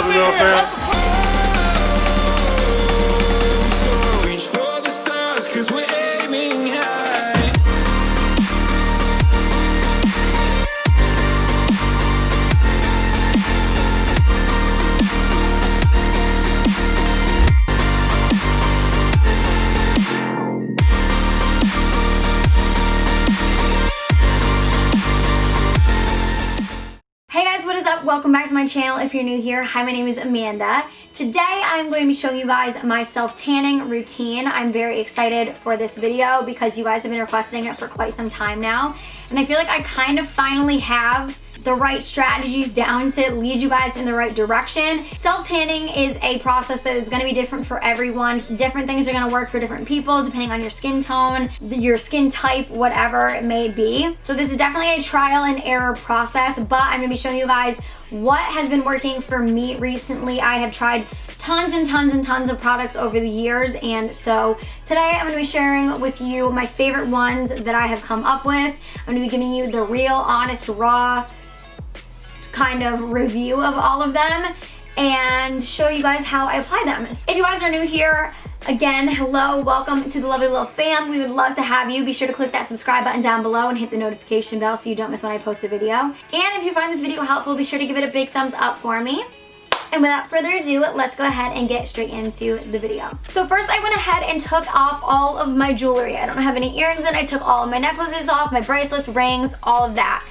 Lovely Lil Fam. Reach for the stars, 'cause we're aiming high. Hey guys, what is up? Welcome back to my channel if you're new here. Hi, my name is Amanda. Today I'm going to be showing you guys my self-tanning routine. I'm very excited for this video because you guys have been requesting it for quite some time now. And I feel like I kind of finally have the right strategies down to lead you guys in the right direction. Self-tanning is a process that is going to be different for everyone. Different things are going to work for different people depending on your skin tone, your skin type, whatever it may be. So this is definitely a trial and error process, but I'm going to be showing you guys what has been working for me recently. I have tried tons and tons and tons of products over the years, and so today I'm going to be sharing with you my favorite ones that I have come up with. I'm going to be giving you the real, honest, raw kind of review of all of them and show you guys how I apply them. If you guys are new here, again, hello, welcome to the Lovely Lil Fam. We would love to have you. Be sure to click that subscribe button down below and hit the notification bell so you don't miss when I post a video. And if you find this video helpful, be sure to give it a big thumbs up for me. And without further ado, let's go ahead and get straight into the video. So first I went ahead and took off all of my jewelry. I don't have any earrings in. I took all of my necklaces off, my bracelets, rings, all of that.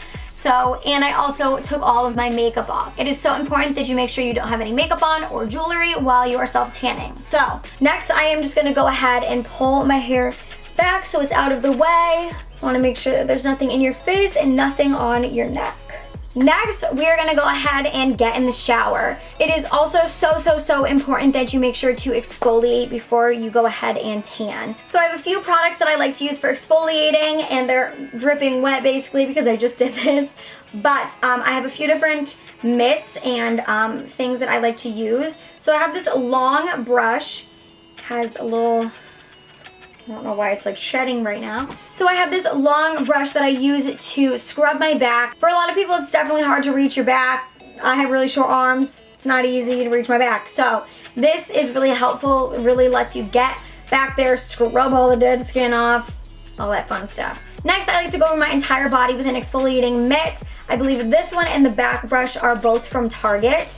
And I also took all of my makeup off. It is so important that you make sure you don't have any makeup on or jewelry while you are self-tanning. So next I am just gonna go ahead and pull my hair back so it's out of the way. I wanna make sure that there's nothing in your face and nothing on your neck. Next, we are gonna go ahead and get in the shower. It is also so important that you make sure to exfoliate before you go ahead and tan. So I have a few products that I like to use for exfoliating, and they're dripping wet basically because I just did this. But I have a few different mitts and things that I like to use. So I have this long brush, has a little, I don't know why it's like shedding right now. So I have this long brush that I use to scrub my back. For a lot of people, it's definitely hard to reach your back. I have really short arms. It's not easy to reach my back. So this is really helpful. It really lets you get back there, scrub all the dead skin off, all that fun stuff. Next, I like to go over my entire body with an exfoliating mitt. I believe this one and the back brush are both from Target.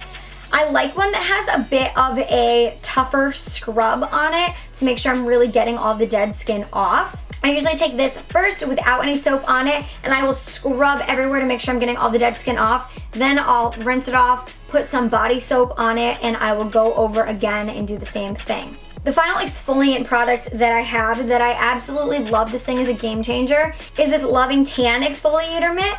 I like one that has a bit of a tougher scrub on it to make sure I'm really getting all the dead skin off. I usually take this first without any soap on it, and I will scrub everywhere to make sure I'm getting all the dead skin off. Then I'll rinse it off, put some body soap on it, and I will go over again and do the same thing. The final exfoliant product that I have that I absolutely love, this thing is a game changer, is this Loving Tan exfoliator mitt.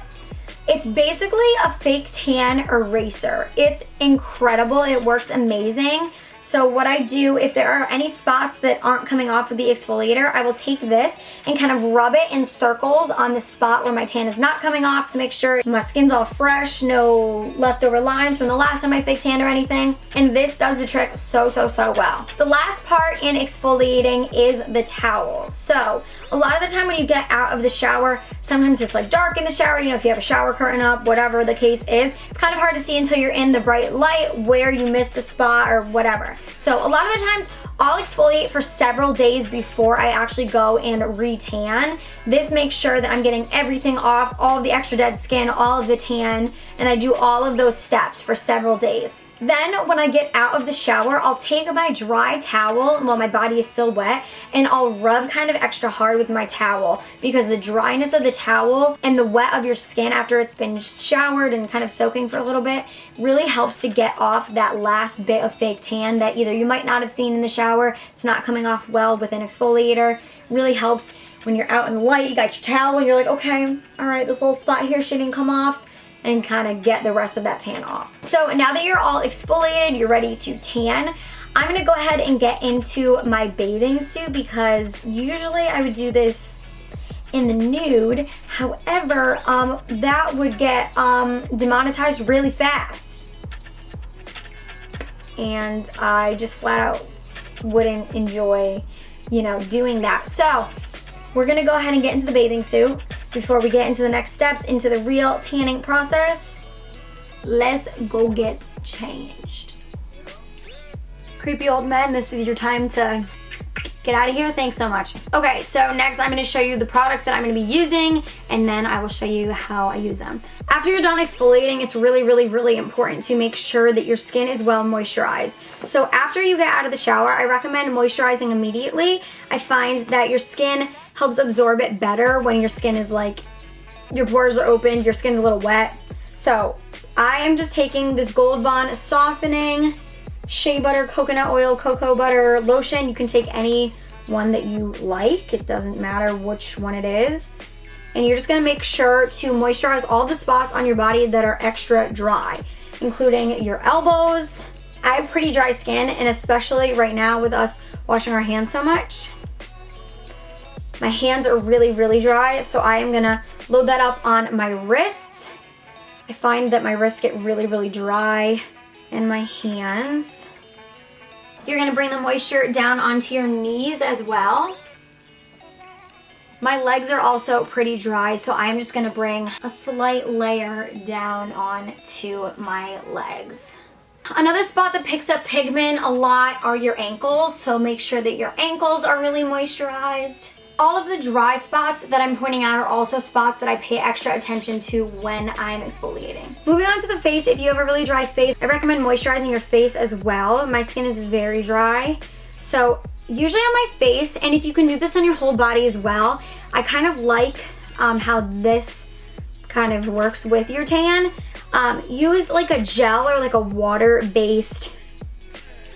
It's basically a fake tan eraser. It's incredible. It works amazing. So what I do, if there are any spots that aren't coming off with the exfoliator, I will take this and kind of rub it in circles on the spot where my tan is not coming off to make sure my skin's all fresh, no leftover lines from the last time I fake tanned or anything. And this does the trick so well. The last part in exfoliating is the towel. So a lot of the time when you get out of the shower, sometimes it's like dark in the shower, you know, if you have a shower curtain up, whatever the case is, it's kind of hard to see until you're in the bright light where you missed a spot or whatever. So a lot of the times I'll exfoliate for several days before I actually go and re-tan. This makes sure that I'm getting everything off, all of the extra dead skin, all of the tan, and I do all of those steps for several days. Then when I get out of the shower, I'll take my dry towel while my body is still wet, and I'll rub kind of extra hard with my towel because the dryness of the towel and the wet of your skin after it's been showered and kind of soaking for a little bit really helps to get off that last bit of fake tan that either you might not have seen in the shower, it's not coming off well with an exfoliator. Really helps when you're out in the light, you got your towel and you're like, okay, all right, this little spot here shouldn't come off, and kind of get the rest of that tan off. So now that you're all exfoliated, you're ready to tan, I'm gonna go ahead and get into my bathing suit because usually I would do this in the nude. However, that would get demonetized really fast. And I just flat out wouldn't enjoy, you know, doing that. So we're gonna go ahead and get into the bathing suit. Before we get into the next steps, into the real tanning process, let's go get changed. Creepy old men, this is your time to get out of here. Thanks so much. Okay, so next I'm gonna show you the products that I'm gonna be using, and then I will show you how I use them. After you're done exfoliating, it's really important to make sure that your skin is well moisturized. So after you get out of the shower, I recommend moisturizing immediately. I find that your skin helps absorb it better when your skin is like, your pores are open, your skin's a little wet. So I am just taking this Gold Bond Softening Shea Butter, Coconut Oil, Cocoa Butter Lotion. You can take any one that you like. It doesn't matter which one it is. And you're just gonna make sure to moisturize all the spots on your body that are extra dry, including your elbows. I have pretty dry skin, and especially right now with us washing our hands so much, my hands are really dry, so I am gonna load that up on my wrists. I find that my wrists get really dry, and my hands. You're gonna bring the moisture down onto your knees as well. My legs are also pretty dry, so I'm just gonna bring a slight layer down onto my legs. Another spot that picks up pigment a lot are your ankles, so make sure that your ankles are really moisturized. All of the dry spots that I'm pointing out are also spots that I pay extra attention to when I'm exfoliating. Moving on to the face, if you have a really dry face, I recommend moisturizing your face as well. My skin is very dry, so usually on my face, and if you can do this on your whole body as well, I kind of like how this kind of works with your tan. Use like a gel or like a water-based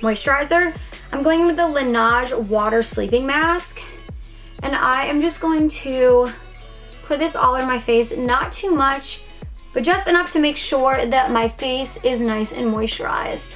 moisturizer. I'm going in with the Laneige Water Sleeping Mask. And I am just going to put this all over my face, not too much, but just enough to make sure that my face is nice and moisturized.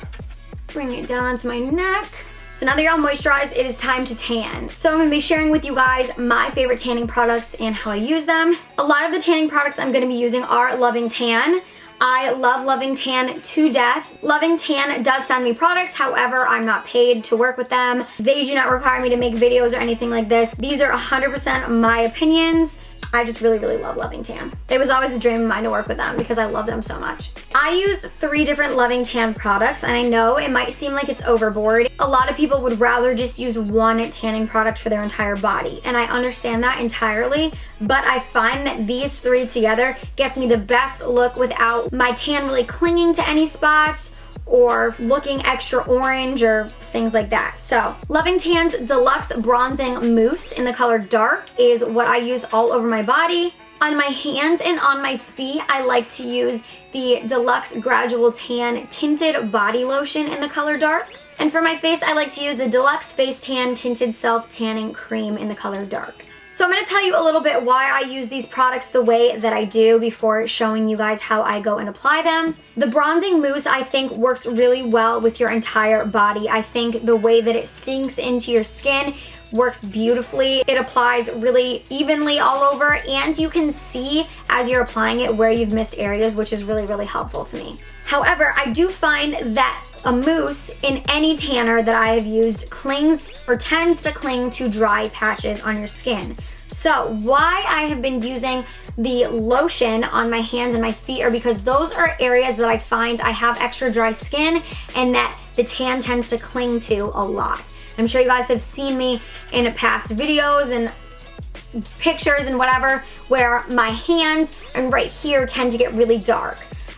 Bring it down onto my neck. So now that you're all moisturized, it is time to tan. So I'm gonna be sharing with you guys my favorite tanning products and how I use them. A lot of the tanning products I'm gonna be using are Loving Tan. I love Loving Tan to death. Loving Tan does send me products, however, I'm not paid to work with them. They do not require me to make videos or anything like this. These are 100% my opinions. I just really love Loving Tan. It was always a dream of mine to work with them because I love them so much. I use 3 different Loving Tan products, and I know it might seem like it's overboard. A lot of people would rather just use one tanning product for their entire body, and I understand that entirely, but I find that these 3 together gets me the best look without my tan really clinging to any spots or looking extra orange or things like that. So Loving Tan's Deluxe Bronzing Mousse in the color Dark is what I use all over my body. On my hands and on my feet, I like to use the Deluxe Gradual Tan Tinted Body Lotion in the color Dark. And for my face, I like to use the Deluxe Face Tan Tinted Self Tanning Cream in the color Dark. So I'm going to tell you a little bit why I use these products the way that I do before showing you guys how I go and apply them. The bronzing mousse, I think, works really well with your entire body. I think the way that it sinks into your skin works beautifully. It applies really evenly all over, and you can see as you're applying it where you've missed areas, which is really helpful to me. However, I do find that a mousse in any tanner that I have used clings or tends to cling to dry patches on your skin. So why I have been using the lotion on my hands and my feet are because those are areas that I find I have extra dry skin and that the tan tends to cling to a lot. I'm sure you guys have seen me in past videos and pictures and whatever where my hands and right here tend to get really dark.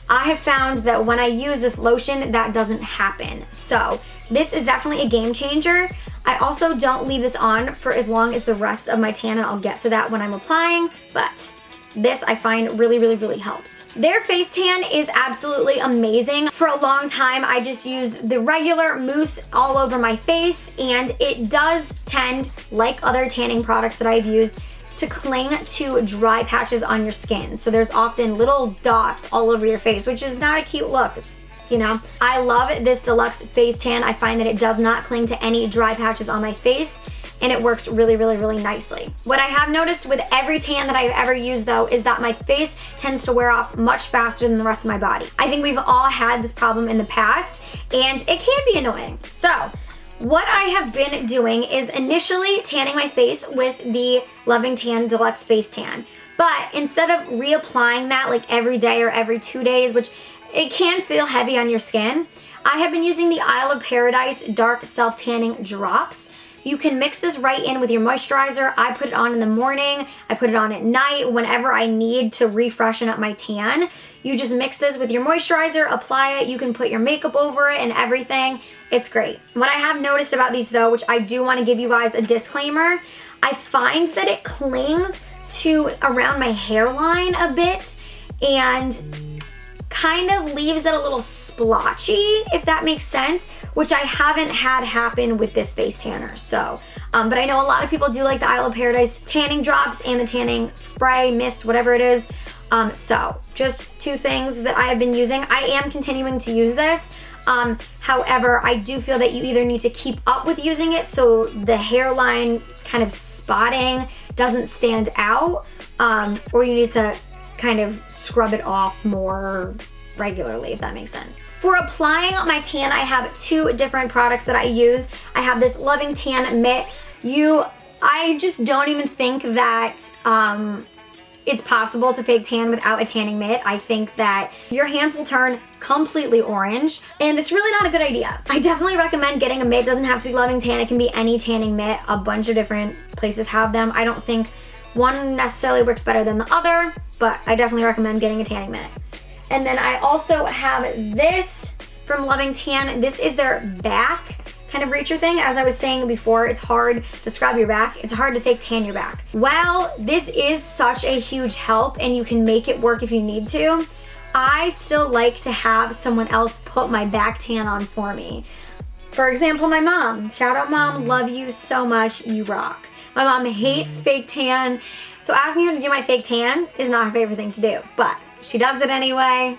I have found that when I use this lotion, that doesn't happen. So this is definitely a game changer. I also don't leave this on for as long as the rest of my tan, and I'll get to that when I'm applying, but this I find really helps. Their face tan is absolutely amazing. For a long time, I just used the regular mousse all over my face, and it does tend, like other tanning products that I've used, to cling to dry patches on your skin. So there's often little dots all over your face, which is not a cute look, you know? I love this Deluxe Face Tan. I find that it does not cling to any dry patches on my face, and it works really nicely. What I have noticed with every tan that I've ever used though is that my face tends to wear off much faster than the rest of my body. I think we've all had this problem in the past, and it can be annoying. So what I have been doing is initially tanning my face with the Loving Tan Deluxe Face Tan. But instead of reapplying that like every day or every 2 days, which it can feel heavy on your skin, I have been using the Isle of Paradise Dark Self Tanning Drops. You can mix this right in with your moisturizer. I put it on in the morning. I put it on at night whenever I need to refreshen up my tan. You just mix this with your moisturizer, apply it. You can put your makeup over it and everything. It's great. What I have noticed about these though, which I do want to give you guys a disclaimer, I find that it clings to around my hairline a bit and kind of leaves it a little splotchy, if that makes sense, which I haven't had happen with this face tanner. So, but I know a lot of people do like the Isle of Paradise tanning drops and the tanning spray, mist, whatever it is. So just two things that I have been using. I am continuing to use this. However, I do feel that you either need to keep up with using it so the hairline kind of spotting doesn't stand out, or you need to kind of scrub it off more regularly, if that makes sense. For applying my tan, I have two different products that I use. I have this Loving Tan Mitt. I just don't even think that it's possible to fake tan without a tanning mitt. I think that your hands will turn completely orange, and it's really not a good idea. I definitely recommend getting a mitt. It doesn't have to be Loving Tan. It can be any tanning mitt. A bunch of different places have them. I don't think one necessarily works better than the other, but I definitely recommend getting a tanning mitt. And then I also have this from Loving Tan. This is their back kind of reacher thing. As I was saying before, it's hard to scrub your back. It's hard to fake tan your back. While this is such a huge help and you can make it work if you need to, I still like to have someone else put my back tan on for me. For example, my mom. Shout out mom, love you so much, you rock. My mom hates fake tan, so asking her to do my fake tan is not her favorite thing to do, but she does it anyway.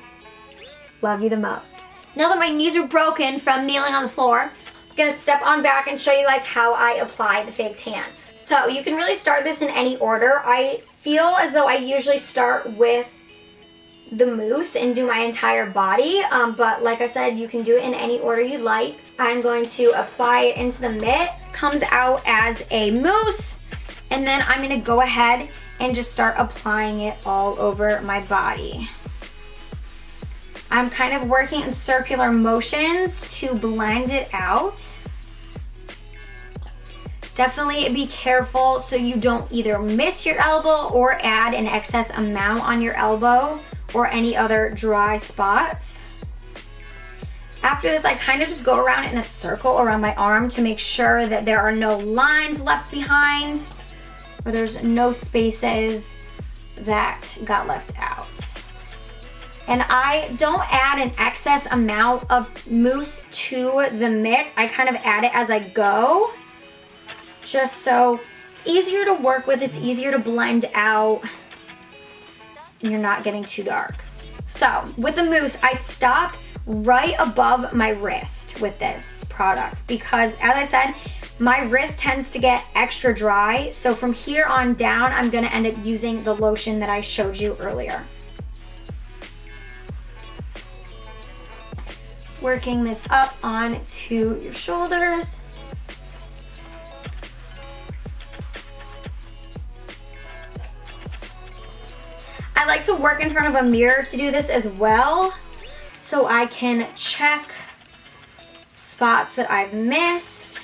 Love you the most. Now that my knees are broken from kneeling on the floor, I'm gonna step on back and show you guys how I apply the fake tan. So you can really start this in any order. I feel as though I usually start with the mousse and do my entire body, but like I said, you can do it in any order you like. I'm going to apply it into the mitt. Comes out as a mousse, and then I'm gonna go ahead and just start applying it all over my body. I'm kind of working in circular motions to blend it out. Definitely be careful so you don't either miss your elbow or add an excess amount on your elbow or any other dry spots. After this, I kind of just go around in a circle around my arm to make sure that there are no lines left behind or there's no spaces that got left out. And I don't add an excess amount of mousse to the mitt. I kind of add it as I go, just so it's easier to work with, it's easier to blend out, and you're not getting too dark. So with the mousse, I stop right above my wrist with this product because, as I said, my wrist tends to get extra dry. So from here on down, I'm gonna end up using the lotion that I showed you earlier. Working this up onto your shoulders. I like to work in front of a mirror to do this as well, so I can check spots that I've missed.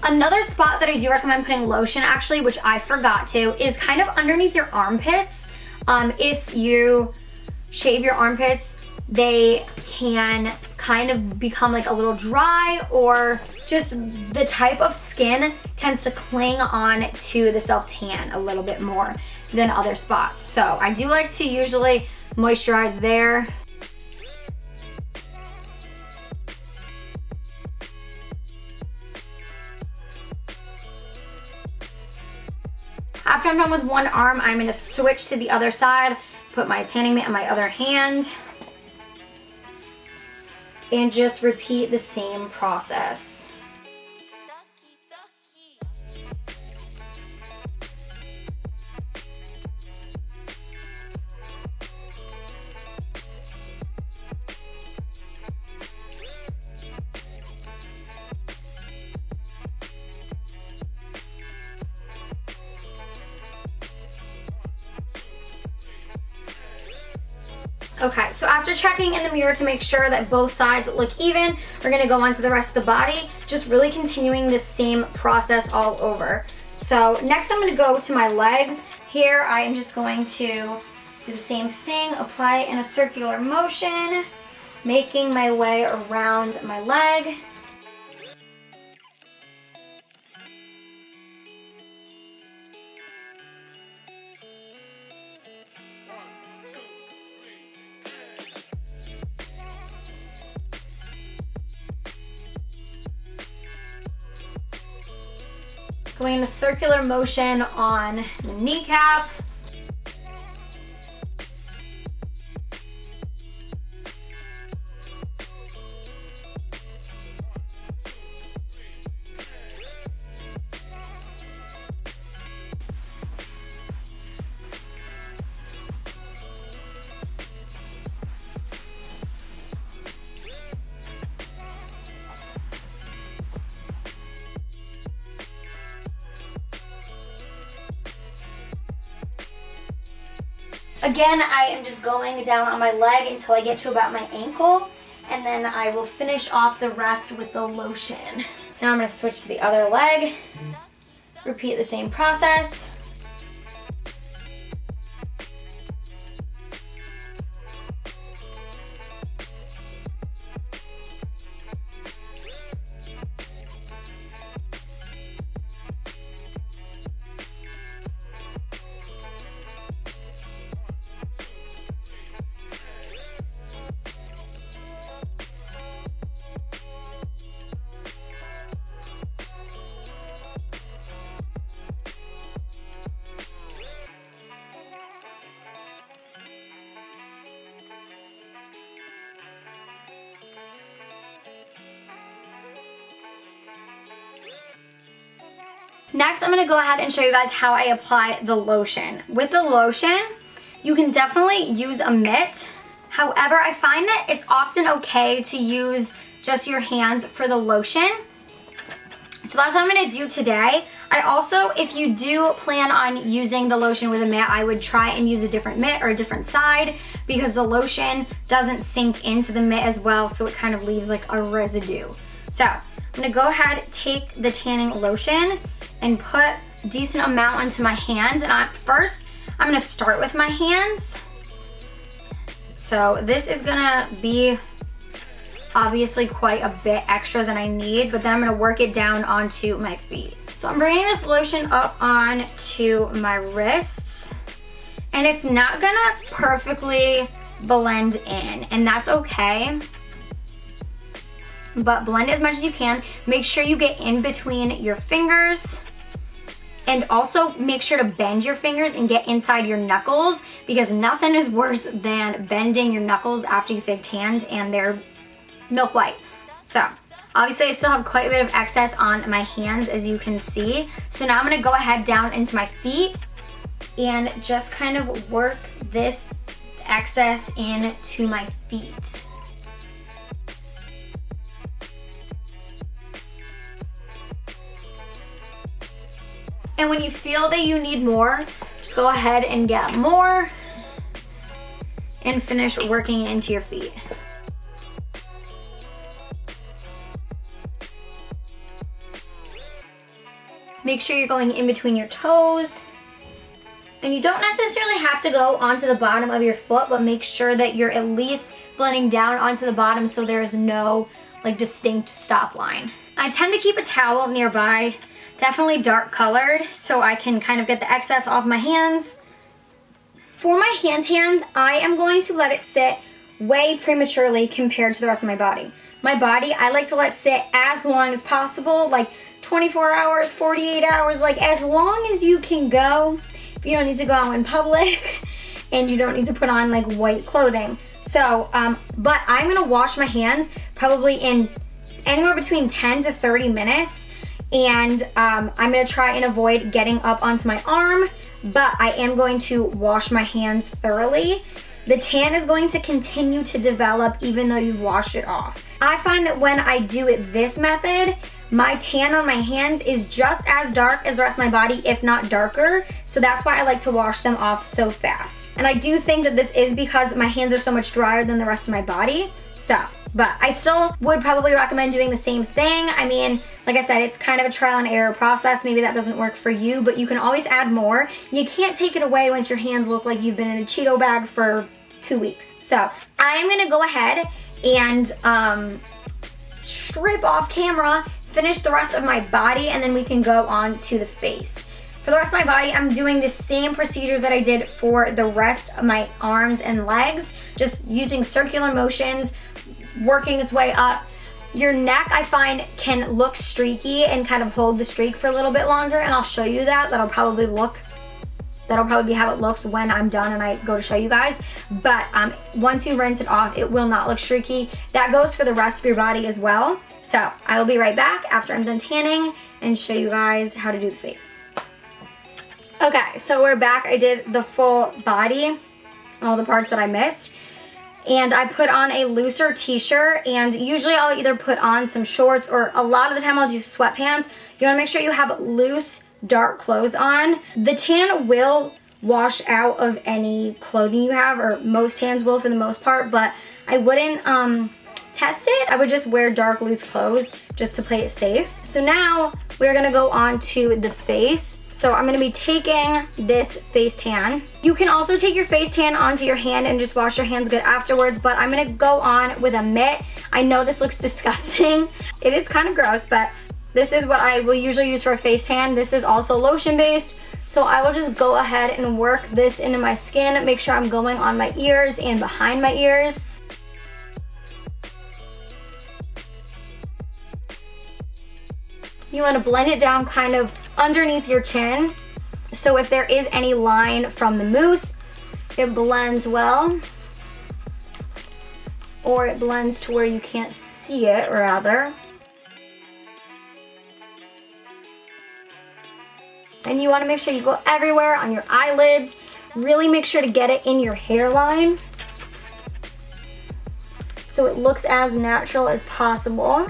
Another spot that I do recommend putting lotion, actually, which I forgot to, is kind of underneath your armpits. If you shave your armpits, they can kind of become like a little dry, or just the type of skin tends to cling on to the self tan a little bit more than other spots. So I do like to usually moisturize there. After I'm done with one arm, I'm gonna switch to the other side, put my tanning mitt on my other hand, and just repeat the same process. Okay, so after checking in the mirror to make sure that both sides look even, we're gonna go on to the rest of the body, just really continuing the same process all over. So next I'm gonna go to my legs. Here I am just going to do the same thing, apply it in a circular motion, making my way around my leg. Going in a circular motion on the kneecap. Again, I am just going down on my leg until I get to about my ankle, and then I will finish off the rest with the lotion. Now I'm going to switch to the other leg, repeat the same process. Next, I'm gonna go ahead and show you guys how I apply the lotion. With the lotion, you can definitely use a mitt. However, I find that it's often okay to use just your hands for the lotion. So that's what I'm gonna do today. I also, if you do plan on using the lotion with a mitt, I would try and use a different mitt or a different side because the lotion doesn't sink into the mitt as well, so it kind of leaves like a residue. So I'm gonna go ahead, take the tanning lotion and put a decent amount onto my hands. And first, I'm gonna start with my hands. So this is gonna be obviously quite a bit extra than I need, but then I'm gonna work it down onto my feet. So I'm bringing this lotion up onto my wrists, and it's not gonna perfectly blend in, and that's okay. But blend as much as you can. Make sure you get in between your fingers, and also make sure to bend your fingers and get inside your knuckles, because nothing is worse than bending your knuckles after you fake tanned and they're milk white. So obviously I still have quite a bit of excess on my hands, as you can see. So now I'm gonna go ahead down into my feet and just kind of work this excess into my feet. And when you feel that you need more, just go ahead and get more and finish working it into your feet. Make sure you're going in between your toes. And you don't necessarily have to go onto the bottom of your foot, but make sure that you're at least blending down onto the bottom so there is no like distinct stop line. I tend to keep a towel nearby, definitely dark colored, so I can kind of get the excess off my hands. For my hand tan, I am going to let it sit way prematurely compared to the rest of my body. My body, I like to let sit as long as possible, like 24 hours, 48 hours, like as long as you can go. If you don't need to go out in public and you don't need to put on like white clothing. So, but I'm gonna wash my hands probably in anywhere between 10 to 30 minutes. And I'm gonna try and avoid getting up onto my arm, but I am going to wash my hands thoroughly. The tan is going to continue to develop even though you've washed it off. I find that when I do it this method, my tan on my hands is just as dark as the rest of my body, if not darker. So that's why I like to wash them off so fast. And I do think that this is because my hands are so much drier than the rest of my body. So, but I still would probably recommend doing the same thing. I mean, like I said, it's kind of a trial and error process. Maybe that doesn't work for you, but you can always add more. You can't take it away once your hands look like you've been in a Cheeto bag for 2 weeks. So I'm gonna go ahead and strip off camera, finish the rest of my body, and then we can go on to the face. For the rest of my body, I'm doing the same procedure that I did for the rest of my arms and legs, just using circular motions, working its way up. Your neck, I find, can look streaky and kind of hold the streak for a little bit longer, and I'll show you that. That'll probably be how it looks when I'm done and I go to show you guys. But once you rinse it off, it will not look streaky. That goes for the rest of your body as well. So I will be right back after I'm done tanning and show you guys how to do the face. Okay, so we're back. I did the full body, all the parts that I missed. And I put on a looser t-shirt, and usually I'll either put on some shorts, or a lot of the time I'll do sweatpants. You wanna make sure you have loose, dark clothes on. The tan will wash out of any clothing you have, or most tans will for the most part, but I wouldn't test it. I would just wear dark, loose clothes just to play it safe. So now we're gonna go on to the face. So I'm gonna be taking this face tan. You can also take your face tan onto your hand and just wash your hands good afterwards, but I'm gonna go on with a mitt. I know this looks disgusting. It is kind of gross, but this is what I will usually use for a face tan. This is also lotion based, so I will just go ahead and work this into my skin, make sure I'm going on my ears and behind my ears. You want to blend it down kind of underneath your chin, so if there is any line from the mousse, it blends well, or it blends to where you can't see it, rather. And you want to make sure you go everywhere on your eyelids. Really make sure to get it in your hairline so it looks as natural as possible.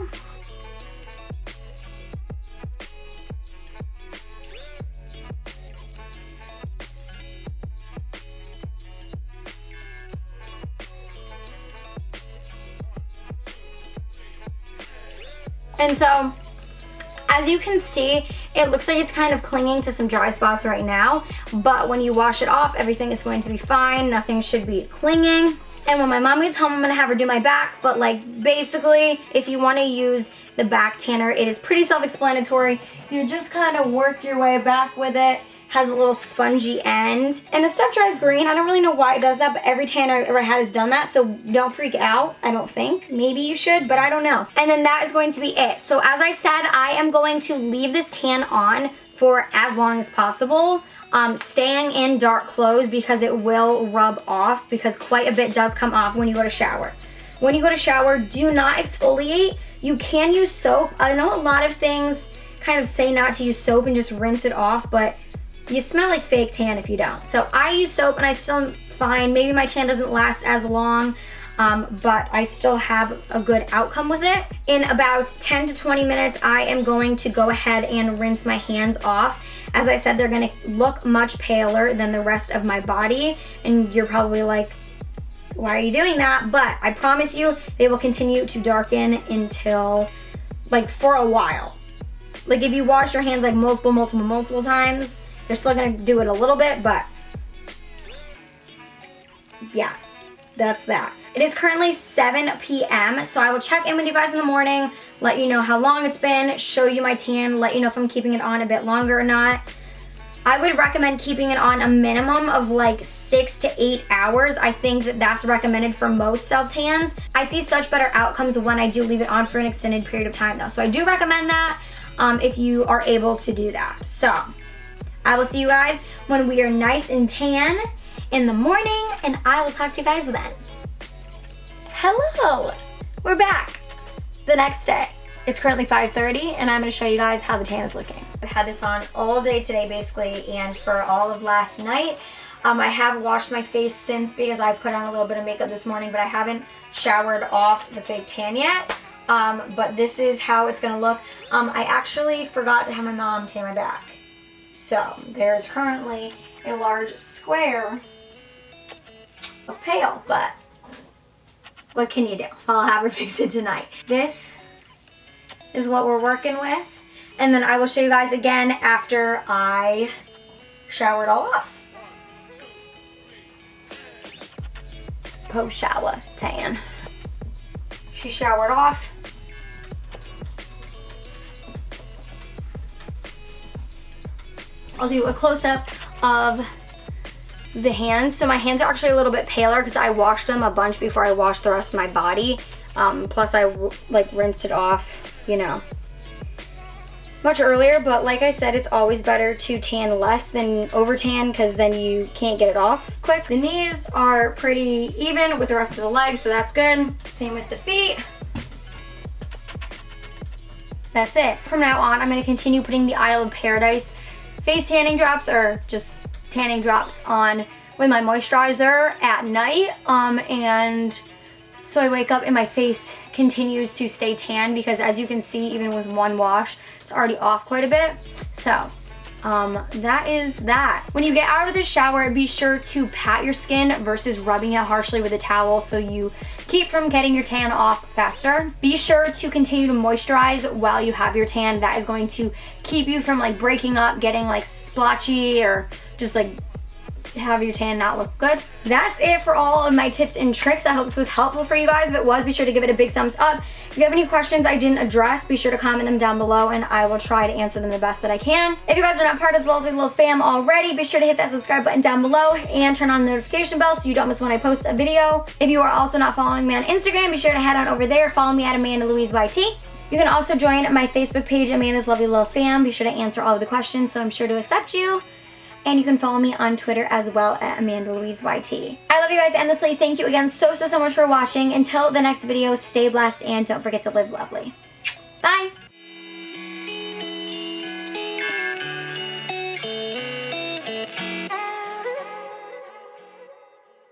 And so, as you can see, it looks like it's kind of clinging to some dry spots right now, but when you wash it off, everything is going to be fine. Nothing should be clinging. And when my mom gets home, I'm gonna have her do my back, but like basically, if you wanna use the back tanner, it is pretty self-explanatory. You just kind of work your way back with it. Has a little spongy end, and the stuff dries green. I don't really know why it does that, but every tanner I've ever had has done that, so don't freak out. I don't think. Maybe you should, but I don't know. And then that is going to be it. So as I said, I am going to leave this tan on for as long as possible, staying in dark clothes because it will rub off, because quite a bit does come off when you go to shower. When you go to shower, do not exfoliate. You can use soap. I know a lot of things kind of say not to use soap and just rinse it off, but you smell like fake tan if you don't. So I use soap and I still am fine. Maybe my tan doesn't last as long, but I still have a good outcome with it. In about 10 to 20 minutes, I am going to go ahead and rinse my hands off. As I said, they're gonna look much paler than the rest of my body, and you're probably like, why are you doing that? But I promise you, they will continue to darken until, like, for a while. Like, if you wash your hands like multiple times, they're still gonna do it a little bit, but yeah, that's that. It is currently 7 p.m., so I will check in with you guys in the morning, let you know how long it's been, show you my tan, let you know if I'm keeping it on a bit longer or not. I would recommend keeping it on a minimum of like 6 to 8 hours. I think that that's recommended for most self-tans. I see such better outcomes when I do leave it on for an extended period of time though. So I do recommend that if you are able to do that. So I will see you guys when we are nice and tan in the morning, and I will talk to you guys then. Hello, we're back the next day. It's currently 5:30, and I'm gonna show you guys how the tan is looking. I've had this on all day today basically, and for all of last night. I have washed my face since because I put on a little bit of makeup this morning, but I haven't showered off the fake tan yet. but this is how it's gonna look. I actually forgot to have my mom tan my back. So there's currently a large square of pale, but what can you do? I'll have her fix it tonight. This is what we're working with. And then I will show you guys again after I shower it all off. Post-shower tan. She showered off. I'll do a close-up of the hands. So my hands are actually a little bit paler because I washed them a bunch before I washed the rest of my body. Plus I like rinsed it off, you know, much earlier. But like I said, it's always better to tan less than over tan because then you can't get it off quick. The knees are pretty even with the rest of the legs, so that's good. Same with the feet. That's it. From now on, I'm going to continue putting the Isle of Paradise face tanning drops, or just tanning drops, on with my moisturizer at night. And so I wake up and my face continues to stay tan because, as you can see, even with one wash, it's already off quite a bit. So that is that. When you get out of the shower, be sure to pat your skin versus rubbing it harshly with a towel so you keep from getting your tan off faster. Be sure to continue to moisturize while you have your tan. That is going to keep you from like breaking up, getting like splotchy, or just like have your tan not look good. That's it for all of my tips and tricks. I hope this was helpful for you guys. If it was, be sure to give it a big thumbs up. If you have any questions I didn't address, be sure to comment them down below and I will try to answer them the best that I can. If you guys are not part of the Lovely Lil Fam already, be sure to hit that subscribe button down below and turn on the notification bell so you don't miss when I post a video. If you are also not following me on Instagram, be sure to head on over there. Follow me at Amanda Louise YT. You can also join my Facebook page, Amanda's Lovely Lil Fam. Be sure to answer all of the questions, so I'm sure to accept you. And you can follow me on Twitter as well at Amanda Louise YT. I love you guys endlessly. Thank you again so much for watching. Until the next video, stay blessed and don't forget to live lovely. Bye.